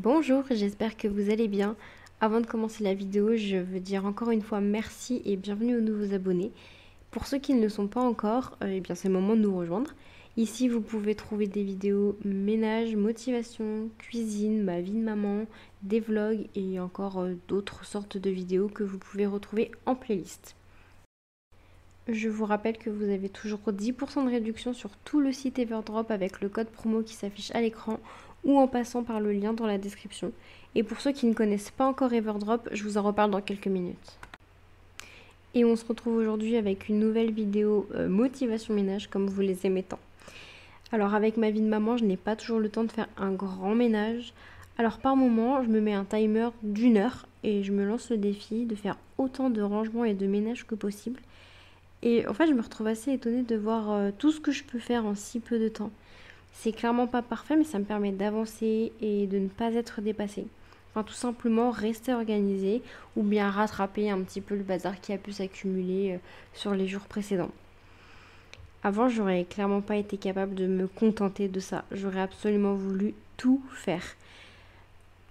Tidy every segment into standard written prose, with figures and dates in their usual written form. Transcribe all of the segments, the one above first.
Bonjour, j'espère que vous allez bien. Avant de commencer la vidéo, je veux dire encore une fois merci et bienvenue aux nouveaux abonnés. Pour ceux qui ne le sont pas encore, eh bien c'est le moment de nous rejoindre. Ici, vous pouvez trouver des vidéos ménage, motivation, cuisine, ma vie de maman, des vlogs et encore d'autres sortes de vidéos que vous pouvez retrouver en playlist. Je vous rappelle que vous avez toujours 10% de réduction sur tout le site Everdrop avec le code promo qui s'affiche à l'écran ou en passant par le lien dans la description. Et pour ceux qui ne connaissent pas encore Everdrop, je vous en reparle dans quelques minutes. Et on se retrouve aujourd'hui avec une nouvelle vidéo motivation ménage comme vous les aimez tant. Alors avec ma vie de maman, je n'ai pas toujours le temps de faire un grand ménage. Alors par moment, je me mets un timer d'1 heure et je me lance le défi de faire autant de rangements et de ménage que possible. Et en fait, je me retrouve assez étonnée de voir tout ce que je peux faire en si peu de temps. C'est clairement pas parfait, mais ça me permet d'avancer et de ne pas être dépassée. Enfin, tout simplement rester organisée ou bien rattraper un petit peu le bazar qui a pu s'accumuler sur les jours précédents. Avant, j'aurais clairement pas été capable de me contenter de ça. J'aurais absolument voulu tout faire.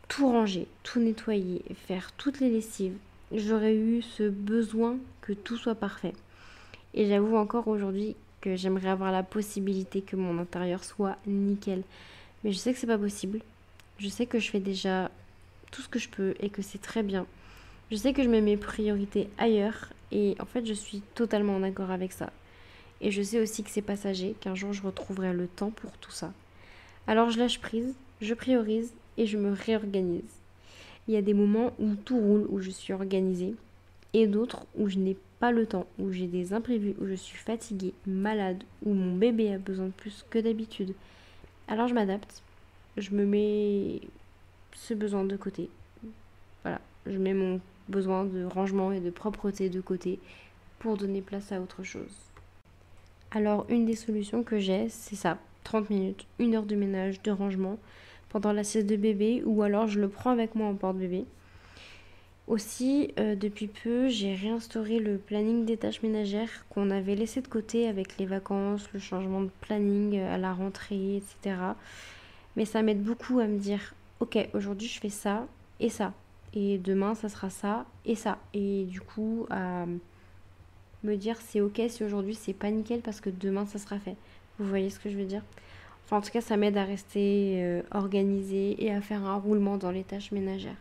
Tout ranger, tout nettoyer, faire toutes les lessives. J'aurais eu ce besoin que tout soit parfait. Et j'avoue encore aujourd'hui que j'aimerais avoir la possibilité que mon intérieur soit nickel. Mais je sais que c'est pas possible. Je sais que je fais déjà tout ce que je peux et que c'est très bien. Je sais que je mets mes priorités ailleurs et en fait je suis totalement en accord avec ça. Et je sais aussi que c'est passager, qu'un jour je retrouverai le temps pour tout ça. Alors je lâche prise, je priorise et je me réorganise. Il y a des moments où tout roule, où je suis organisée et d'autres où je n'ai pas le temps, où j'ai des imprévus, où je suis fatiguée, malade, où mon bébé a besoin de plus que d'habitude. Alors je m'adapte, je me mets ce besoin de côté. Voilà, je mets mon besoin de rangement et de propreté de côté pour donner place à autre chose. Alors une des solutions que j'ai, c'est ça, 30 minutes, 1 heure de ménage, de rangement pendant la sieste de bébé ou alors je le prends avec moi en porte-bébé. Aussi, depuis peu, j'ai réinstauré le planning des tâches ménagères qu'on avait laissé de côté avec les vacances, le changement de planning à la rentrée, etc. Mais ça m'aide beaucoup à me dire, ok, aujourd'hui je fais ça et ça. Et demain, ça sera ça et ça. Et du coup, à me dire, c'est ok si aujourd'hui c'est pas nickel parce que demain, ça sera fait. Vous voyez ce que je veux dire? Enfin, en tout cas, ça m'aide à rester organisée et à faire un roulement dans les tâches ménagères.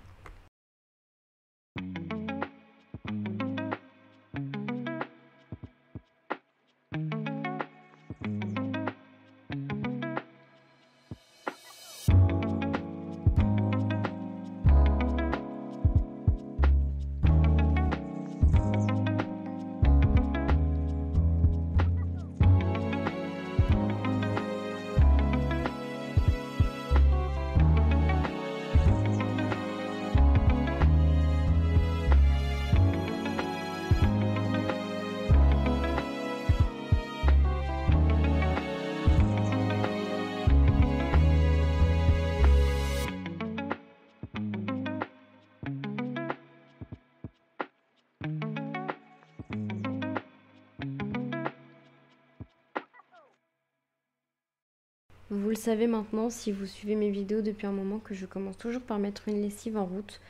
Vous le savez maintenant, si vous suivez mes vidéos depuis un moment, que je commence toujours par mettre une lessive en route.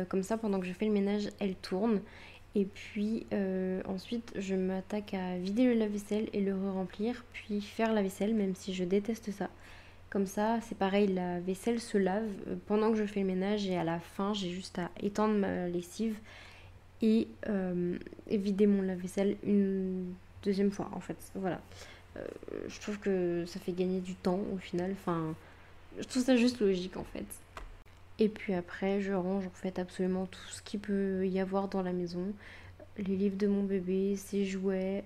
Comme ça, pendant que je fais le ménage, elle tourne. Et puis ensuite, je m'attaque à vider le lave-vaisselle et le re-remplir, puis faire la vaisselle, même si je déteste ça. Comme ça, c'est pareil, la vaisselle se lave pendant que je fais le ménage et à la fin, j'ai juste à étendre ma lessive et vider mon lave-vaisselle une deuxième fois en fait. Voilà. Je trouve que ça fait gagner du temps au final. Enfin, je trouve ça juste logique en fait. Et puis après, je range en fait absolument tout ce qu'il peut y avoir dans la maison. Les livres de mon bébé, ses jouets,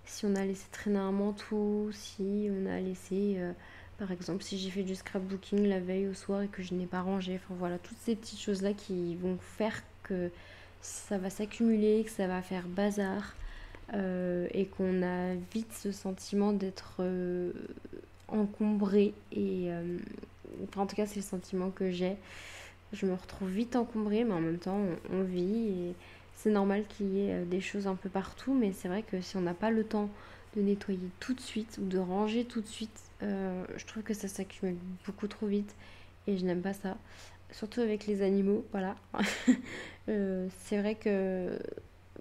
si on a laissé traîner un manteau, si on a laissé, par exemple, si j'ai fait du scrapbooking la veille au soir et que je n'ai pas rangé. Enfin voilà, toutes ces petites choses-là qui vont faire que ça va s'accumuler, que ça va faire bazar. Et qu'on a vite ce sentiment d'être encombré et enfin, en tout cas c'est le sentiment que j'ai. Je me retrouve vite encombrée mais en même temps on vit et c'est normal qu'il y ait des choses un peu partout, mais c'est vrai que si on n'a pas le temps de nettoyer tout de suite ou de ranger tout de suite, je trouve que ça s'accumule beaucoup trop vite et je n'aime pas ça. Surtout avec les animaux, voilà. C'est vrai que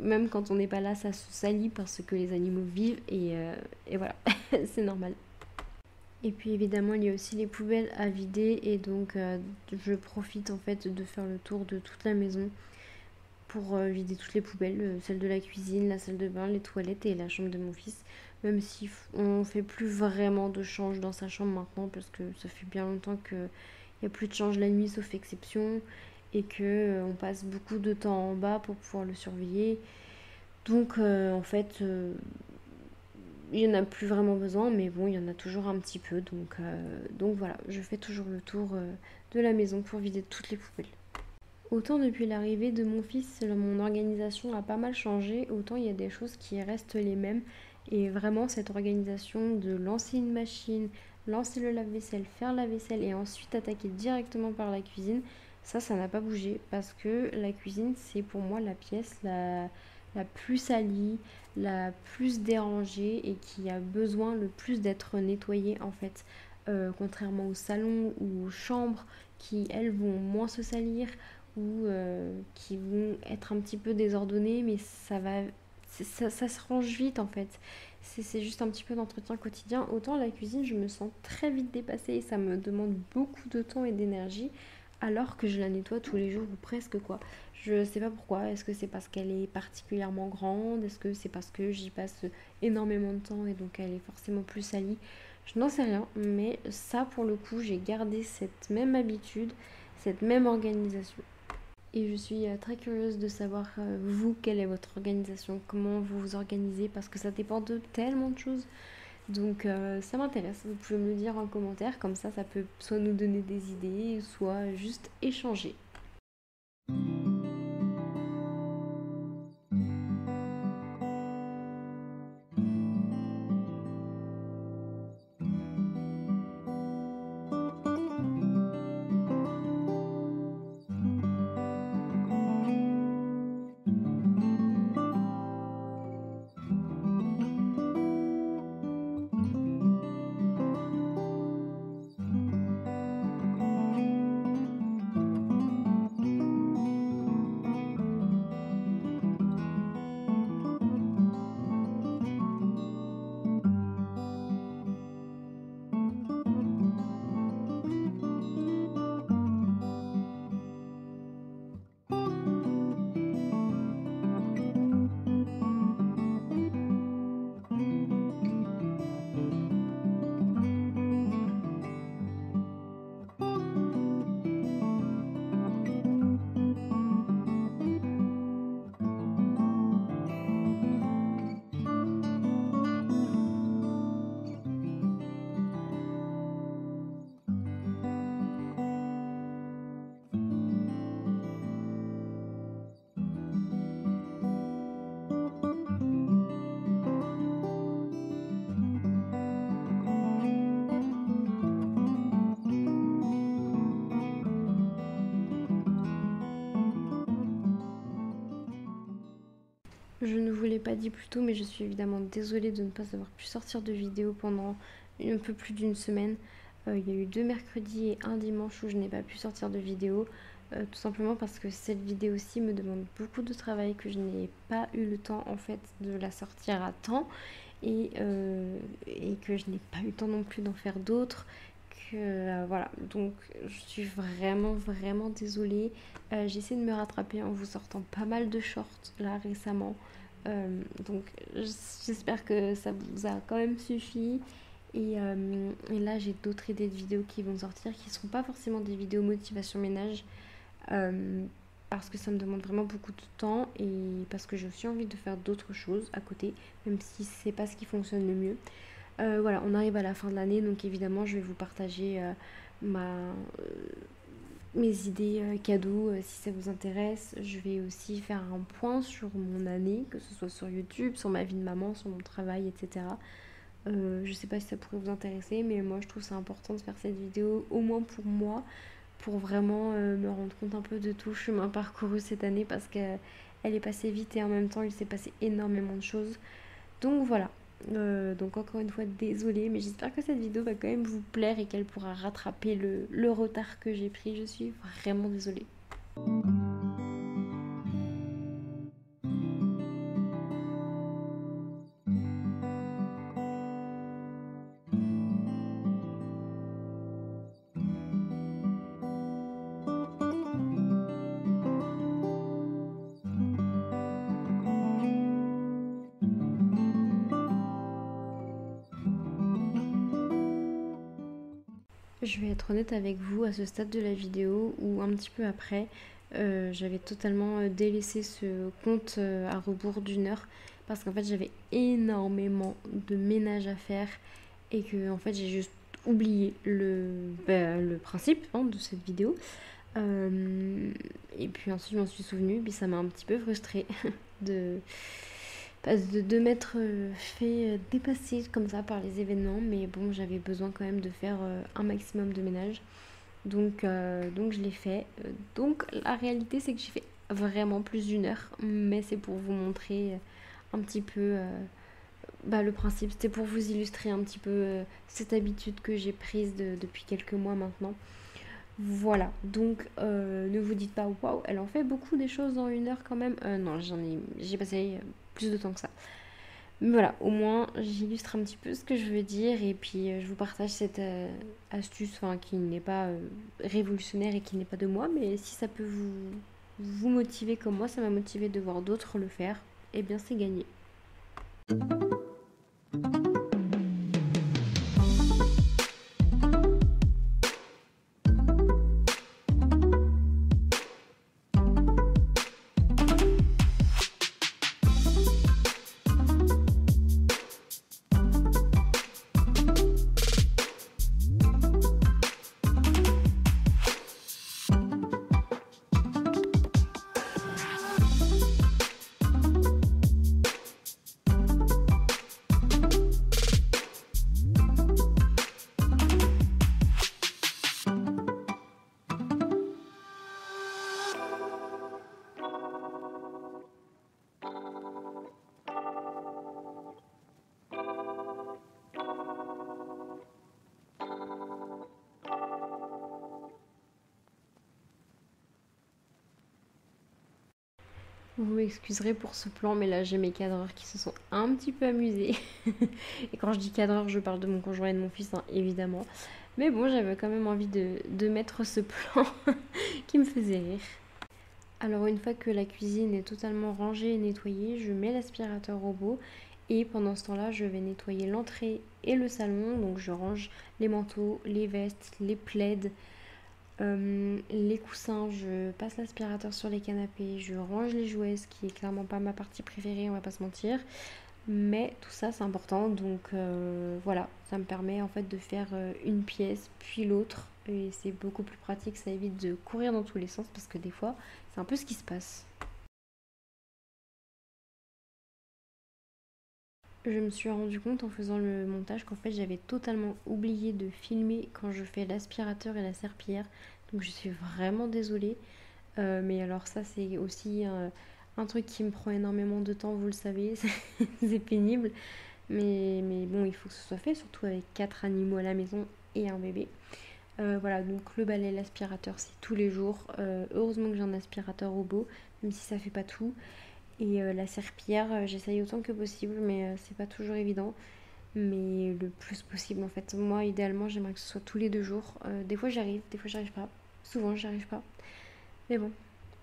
même quand on n'est pas là, ça se salit parce que les animaux vivent et voilà, c'est normal. Et puis évidemment, il y a aussi les poubelles à vider et donc je profite en fait de faire le tour de toute la maison pour vider toutes les poubelles, celle de la cuisine, la salle de bain, les toilettes et la chambre de mon fils. Même si on fait plus vraiment de change dans sa chambre maintenant parce que ça fait bien longtemps qu'il n'y a plus de change la nuit sauf exception et que on passe beaucoup de temps en bas pour pouvoir le surveiller. Donc en fait, il n'y en a plus vraiment besoin, mais bon, il y en a toujours un petit peu. Donc voilà, je fais toujours le tour de la maison pour vider toutes les poubelles. Autant depuis l'arrivée de mon fils, mon organisation a pas mal changé, autant il y a des choses qui restent les mêmes. Et vraiment, cette organisation de lancer une machine, lancer le lave-vaisselle, faire la vaisselle et ensuite attaquer directement par la cuisine, ça n'a pas bougé parce que la cuisine, c'est pour moi la pièce la plus salie, la plus dérangée et qui a besoin le plus d'être nettoyée en fait. Contrairement au salon ou aux chambres qui, elles, vont moins se salir ou qui vont être un petit peu désordonnées, mais ça se range vite en fait. C'est juste un petit peu d'entretien quotidien. Autant la cuisine, je me sens très vite dépassée et ça me demande beaucoup de temps et d'énergie, alors que je la nettoie tous les jours ou presque quoi. Je sais pas pourquoi. Est-ce que c'est parce qu'elle est particulièrement grande? Est-ce que c'est parce que j'y passe énormément de temps et donc elle est forcément plus salie? Je n'en sais rien, mais ça pour le coup, j'ai gardé cette même habitude, cette même organisation. Et je suis très curieuse de savoir, vous, quelle est votre organisation, comment vous vous organisez, parce que ça dépend de tellement de choses. Donc ça m'intéresse, vous pouvez me le dire en commentaire, comme ça peut soit nous donner des idées, soit juste échanger. Je ne vous l'ai pas dit plus tôt, mais je suis évidemment désolée de ne pas avoir pu sortir de vidéo pendant un peu plus d'une semaine. Il y a eu 2 mercredis et un dimanche où je n'ai pas pu sortir de vidéo, tout simplement parce que cette vidéo-ci me demande beaucoup de travail, que je n'ai pas eu le temps en fait de la sortir à temps et que je n'ai pas eu le temps non plus d'en faire d'autres. Voilà, donc je suis vraiment désolée. J'essaie de me rattraper en vous sortant pas mal de shorts là récemment. Donc j'espère que ça vous a quand même suffi. Et là j'ai d'autres idées de vidéos qui vont sortir qui ne seront pas forcément des vidéos motivation ménage parce que ça me demande vraiment beaucoup de temps et parce que j'ai aussi envie de faire d'autres choses à côté, même si c'est pas ce qui fonctionne le mieux. Voilà, on arrive à la fin de l'année, donc évidemment je vais vous partager mes idées cadeaux si ça vous intéresse. Je vais aussi faire un point sur mon année, que ce soit sur YouTube, sur ma vie de maman, sur mon travail, etc. Je sais pas si ça pourrait vous intéresser, mais moi je trouve ça important de faire cette vidéo, au moins pour moi, pour vraiment me rendre compte un peu de tout le chemin parcouru cette année parce qu'elle est passée vite et en même temps il s'est passé énormément de choses. Donc voilà, Donc encore une fois, désolée, mais j'espère que cette vidéo va quand même vous plaire et qu'elle pourra rattraper le retard que j'ai pris. Je suis vraiment désolée. Je vais être honnête avec vous à ce stade de la vidéo ou un petit peu après, j'avais totalement délaissé ce compte à rebours d'une heure parce qu'en fait j'avais énormément de ménage à faire et que en fait j'ai juste oublié le principe hein, de cette vidéo. Et puis ensuite je m'en suis souvenue, puis ça m'a un petit peu frustrée de, de m'être fait dépasser comme ça par les événements, mais bon, j'avais besoin quand même de faire un maximum de ménage. Donc je l'ai fait. Donc la réalité, c'est que j'ai fait vraiment plus d'une heure, mais c'est pour vous montrer un petit peu le principe. C'était pour vous illustrer un petit peu cette habitude que j'ai prise depuis quelques mois maintenant. Voilà, donc ne vous dites pas waouh, elle en fait beaucoup des choses en une heure quand même. Non, j'ai passé plus de temps que ça. Mais voilà, au moins j'illustre un petit peu ce que je veux dire et puis je vous partage cette astuce qui n'est pas révolutionnaire et qui n'est pas de moi, mais si ça peut vous motiver comme moi, ça m'a motivé de voir d'autres le faire, eh bien c'est gagné. Vous m'excuserez pour ce plan, mais là j'ai mes cadreurs qui se sont un petit peu amusés. Et quand je dis cadreur, je parle de mon conjoint et de mon fils, hein, évidemment. Mais bon, j'avais quand même envie de mettre ce plan qui me faisait rire. Alors une fois que la cuisine est totalement rangée et nettoyée, je mets l'aspirateur robot et pendant ce temps-là, je vais nettoyer l'entrée et le salon. Donc je range les manteaux, les vestes, les plaids, les coussins, je passe l'aspirateur sur les canapés, je range les jouets, ce qui est clairement pas ma partie préférée, on va pas se mentir. Mais tout ça c'est important, donc voilà, ça me permet en fait de faire une pièce puis l'autre et c'est beaucoup plus pratique, ça évite de courir dans tous les sens parce que des fois c'est un peu ce qui se passe. Je me suis rendu compte en faisant le montage qu'en fait j'avais totalement oublié de filmer quand je fais l'aspirateur et la serpillière, donc je suis vraiment désolée. Mais alors ça c'est aussi un truc qui me prend énormément de temps, vous le savez, c'est pénible. Mais bon, il faut que ce soit fait, surtout avec 4 animaux à la maison et un bébé. Voilà, donc le balai, l'aspirateur, c'est tous les jours. Heureusement que j'ai un aspirateur robot, même si ça fait pas tout. Et la serpillière, j'essaye autant que possible, mais c'est pas toujours évident. Mais le plus possible en fait. Moi, idéalement, j'aimerais que ce soit tous les 2 jours. Des fois j'arrive, des fois j'arrive pas. Souvent j'arrive pas. Mais bon,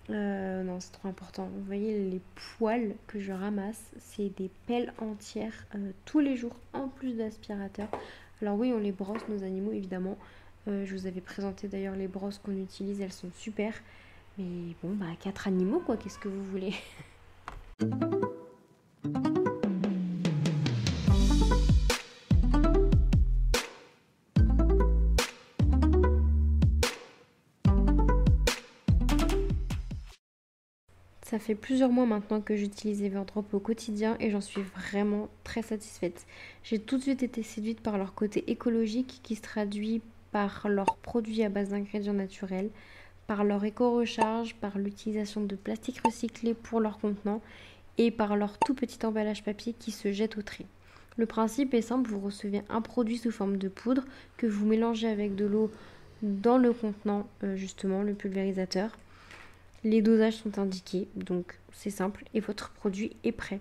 non, c'est trop important. Vous voyez les poils que je ramasse, c'est des pelles entières tous les jours en plus d'aspirateur. Alors oui, on les brosse nos animaux évidemment. Je vous avais présenté d'ailleurs les brosses qu'on utilise, elles sont super. Mais bon, 4 animaux quoi, qu'est-ce que vous voulez? Ça fait plusieurs mois maintenant que j'utilise Everdrop au quotidien et j'en suis vraiment très satisfaite. J'ai tout de suite été séduite par leur côté écologique qui se traduit par leurs produits à base d'ingrédients naturels, par leur éco-recharge, par l'utilisation de plastique recyclé pour leurs contenants et par leur tout petit emballage papier qui se jette au tri. Le principe est simple, vous recevez un produit sous forme de poudre que vous mélangez avec de l'eau dans le contenant, justement, le pulvérisateur. Les dosages sont indiqués, donc c'est simple, et votre produit est prêt.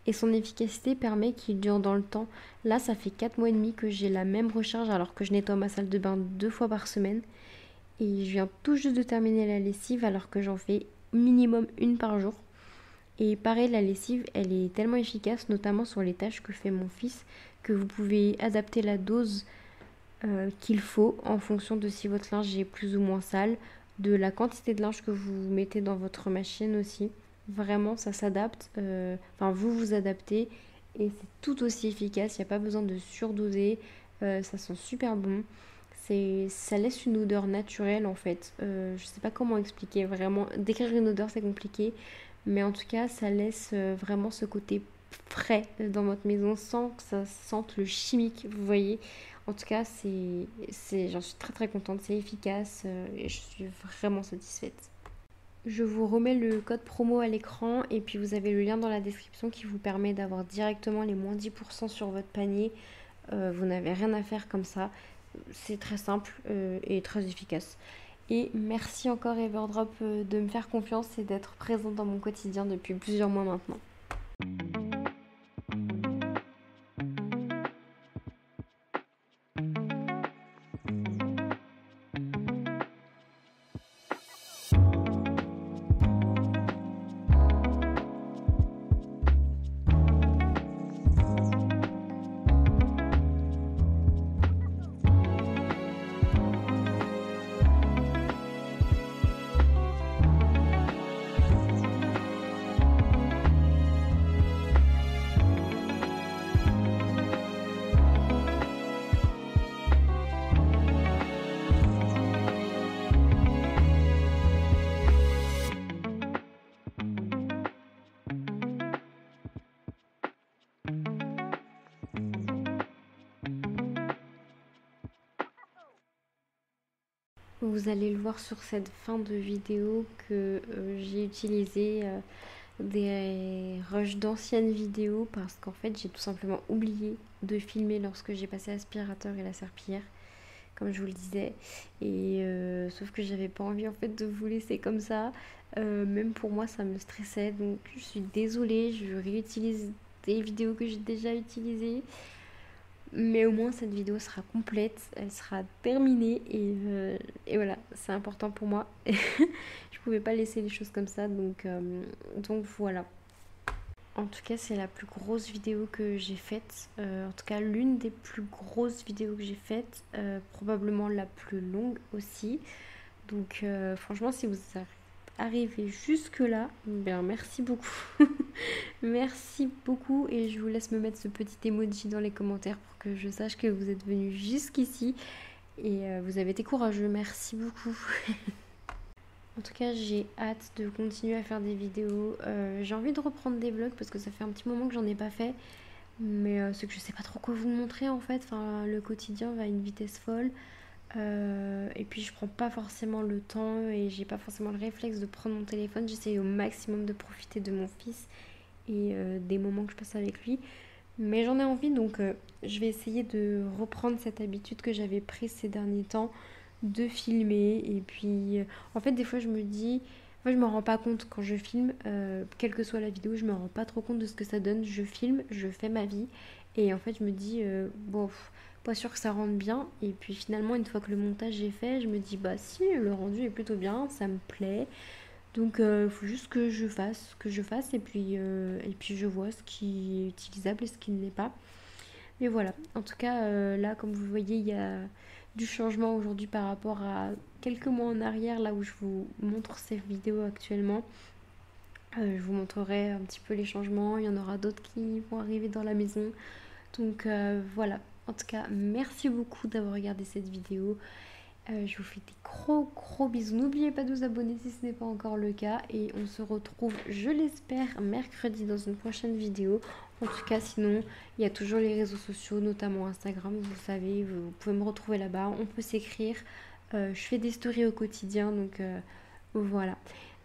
Et son efficacité permet qu'il dure dans le temps. Là, ça fait 4 mois et demi que j'ai la même recharge alors que je nettoie ma salle de bain 2 fois par semaine. Et je viens tout juste de terminer la lessive alors que j'en fais minimum une par jour. Et pareil, la lessive, elle est tellement efficace, notamment sur les tâches que fait mon fils, que vous pouvez adapter la dose qu'il faut en fonction de si votre linge est plus ou moins sale, de la quantité de linge que vous mettez dans votre machine aussi. Vraiment, ça s'adapte. Enfin, vous vous adaptez et c'est tout aussi efficace. Il n'y a pas besoin de surdoser. Ça sent super bon. Ça laisse une odeur naturelle en fait. Je sais pas comment expliquer vraiment. Décrire une odeur, c'est compliqué. Mais en tout cas, ça laisse vraiment ce côté frais dans votre maison sans que ça sente le chimique, vous voyez. En tout cas, j'en suis très très contente, c'est efficace et je suis vraiment satisfaite. Je vous remets le code promo à l'écran et puis vous avez le lien dans la description qui vous permet d'avoir directement les moins 10% sur votre panier. Vous n'avez rien à faire comme ça. C'est très simple et très efficace. Et merci encore Everdrop de me faire confiance et d'être présente dans mon quotidien depuis plusieurs mois maintenant. Vous allez le voir sur cette fin de vidéo que j'ai utilisé des rushs d'anciennes vidéos parce qu'en fait j'ai tout simplement oublié de filmer lorsque j'ai passé l'aspirateur et la serpillière comme je vous le disais et sauf que j'avais pas envie en fait de vous laisser comme ça. Même pour moi ça me stressait, donc je suis désolée, je réutilise des vidéos que j'ai déjà utilisées. Mais au moins cette vidéo sera complète, elle sera terminée et voilà, c'est important pour moi. Je pouvais pas laisser les choses comme ça, donc voilà. En tout cas, c'est la plus grosse vidéo que j'ai faite. En tout cas, l'une des plus grosses vidéos que j'ai faites, probablement la plus longue aussi. Donc franchement, si vous arrivez jusque là, bien merci beaucoup. Merci beaucoup et je vous laisse me mettre ce petit emoji dans les commentaires pour que je sache que vous êtes venu jusqu'ici et vous avez été courageux, merci beaucoup. En tout cas, j'ai hâte de continuer à faire des vidéos. J'ai envie de reprendre des vlogs parce que ça fait un petit moment que j'en ai pas fait. Mais c'est que je sais pas trop quoi vous montrer en fait. Enfin, le quotidien va à une vitesse folle. Et puis je prends pas forcément le temps et j'ai pas forcément le réflexe de prendre mon téléphone. J'essaye au maximum de profiter de mon fils et des moments que je passe avec lui. Mais j'en ai envie donc je vais essayer de reprendre cette habitude que j'avais prise ces derniers temps de filmer. Et puis en fait des fois je me dis, moi je me rends pas compte quand je filme, quelle que soit la vidéo, je me rends pas trop compte de ce que ça donne. Je filme, je fais ma vie et en fait je me dis bon, pas sûr que ça rende bien. Et puis finalement une fois que le montage est fait, je me dis bah si, le rendu est plutôt bien, ça me plaît. Donc il faut juste que je fasse et puis je vois ce qui est utilisable et ce qui ne l'est pas. Mais voilà, en tout cas là comme vous voyez il y a du changement aujourd'hui par rapport à quelques mois en arrière là où je vous montre ces vidéos actuellement. Je vous montrerai un petit peu les changements, il y en aura d'autres qui vont arriver dans la maison. Donc voilà, en tout cas merci beaucoup d'avoir regardé cette vidéo. Je vous fais des gros bisous. N'oubliez pas de vous abonner si ce n'est pas encore le cas. Et on se retrouve, je l'espère, mercredi dans une prochaine vidéo. En tout cas, sinon, il y a toujours les réseaux sociaux, notamment Instagram. Vous savez, vous pouvez me retrouver là-bas. On peut s'écrire. Je fais des stories au quotidien. Donc voilà.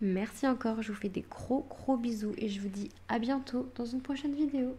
Merci encore. Je vous fais des gros bisous. Et je vous dis à bientôt dans une prochaine vidéo.